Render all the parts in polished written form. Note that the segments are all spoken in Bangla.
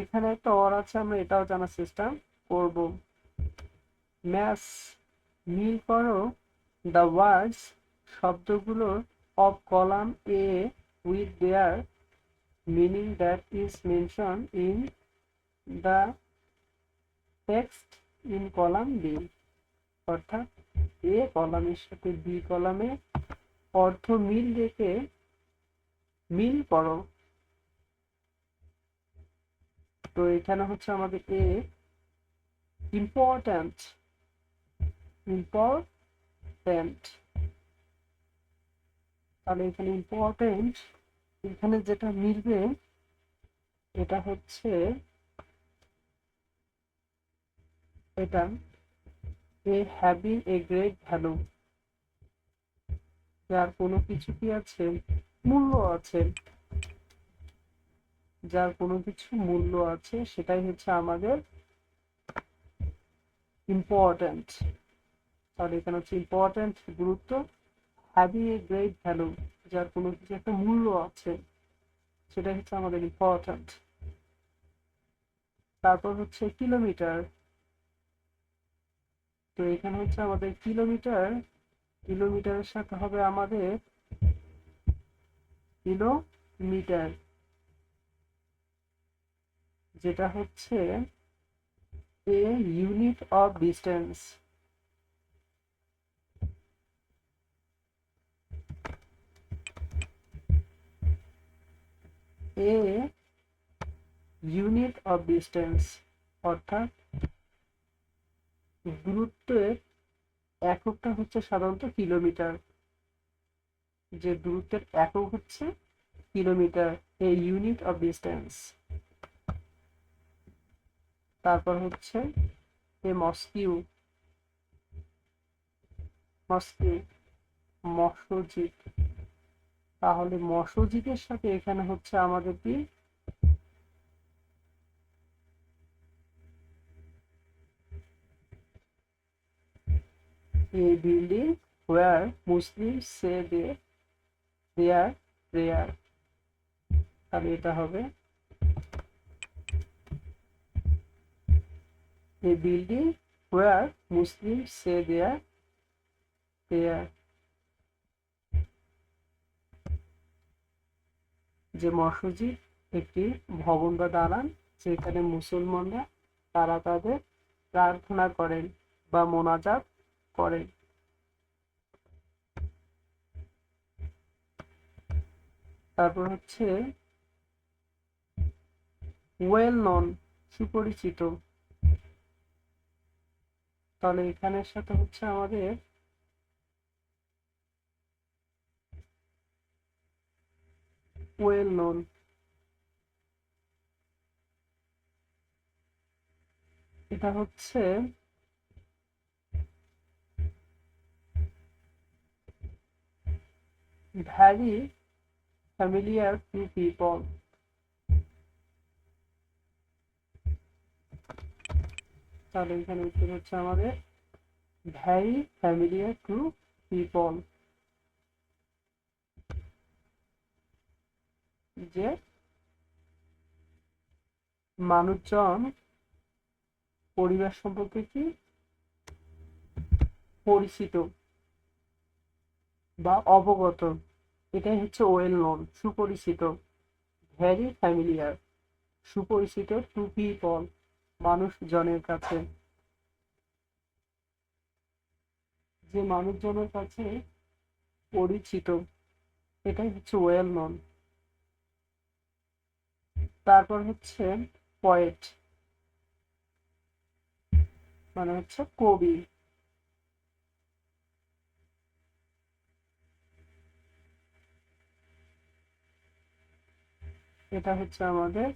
এখানে একটা অর আছে, আমরা এটাও জানার চেষ্টা করব। ম্যাচ মিল করো দ্য ওয়ার্ডস শব্দগুলোর of column A with their meaning that is mention in the text in column B. অর্থাৎ এ কলামের সাথে বি কলামে অর্থ মিল রেখে মিল করো। তো এখানে হচ্ছে আমাদের এ ইম্পর্ট্যান্ট, ইম্পর্ট্যান্ট, তাহলে এখানে ইম্পর্ট্যান্ট, এখানে যেটা মিলবে এটা হচ্ছে এটা এ হ্যাভিং এ গ্রেট ভ্যালু, যার কোনো কিছু কি আছে, মূল্য আছে, যার কোনো কিছু মূল্য আছে, সেটাই হচ্ছে আমাদের ইম্পর্ট্যান্ট। তাহলে এখানে হচ্ছে ইম্পর্ট্যান্ট গুরুত্ব, হ্যাভিং এ গ্রেট ভ্যালু, যার কোনো কিছু একটা মূল্য আছে, সেটাই হচ্ছে আমাদের ইম্পর্ট্যান্ট। তারপর হচ্ছে কিলোমিটার। তো এখানে হচ্ছে আমাদের কিলোমিটার, কিলোমিটারের সাথে হবে আমাদের কিলোমিটার, যেটা হচ্ছে a unit of distance. A unit of distance অর্থাৎ দূরত্বের এককটা হচ্ছে সাধারণত কিলোমিটার, যে দূরত্বের একক হচ্ছে kilometre, A unit of distance. তারপর হচ্ছে এ মস্কিউ, মস্কিউ মস্যজিৎ। তাহলে মস্যজিতের সাথে এখানে হচ্ছে আমাদের কি a building where Muslims say their prayer। তাহলে এটা হবে a building where Muslims say their prayer। যে মসজিদ একটি ভবন বা দালান, যেখানে মুসলমানরা তারা তাদের প্রার্থনা করেন বা মোনাজাত করেন। তারপর হচ্ছে ওয়েল নন, সুপরিচিত। তাহলে এখানের সাথে হচ্ছে আমাদের ওয়েল নন, এটা হচ্ছে ভ্যারি ফ্যামিলিয়ার টু পিপল। তাহলে এখানে উত্তর হচ্ছে আমাদের ভ্যারি ফ্যামিলিয়ার টু পিপল, যে মানুষজন পরিবার সম্পর্কে কি পরিচিত বা অবগত, এটাই হচ্ছে ওয়েল নোন, সুপরিচিত। ভ্যারি ফ্যামিলিয়ার, সুপরিচিত, টু পিপল, মানুষজনের কাছে, যে মানুষজনের কাছে পরিচিত, এটাই হচ্ছে ওয়েল নোন। তারপর হচ্ছে পয়েট, মানে হচ্ছে কবি। এটা হচ্ছে আমাদের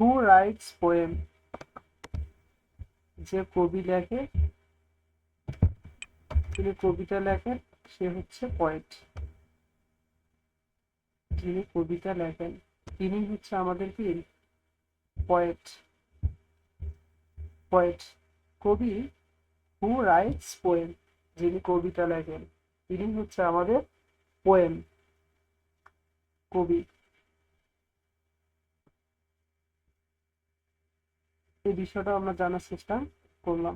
হু রাইটস পোয়েম, যে কবি লেখে, যিনি কবিতা লেখেন সে হচ্ছে পয়েট। যিনি কবিতা লেখেন তিনি হচ্ছে আমাদের কি পয়েট। পয়েট কবি, হু রাইটস পোয়েম, যিনি কবিতা লেখেন তিনি হচ্ছে আমাদের পোয়েম, কবি। এই বিষয়টা আমরা জানার চেষ্টা করলাম।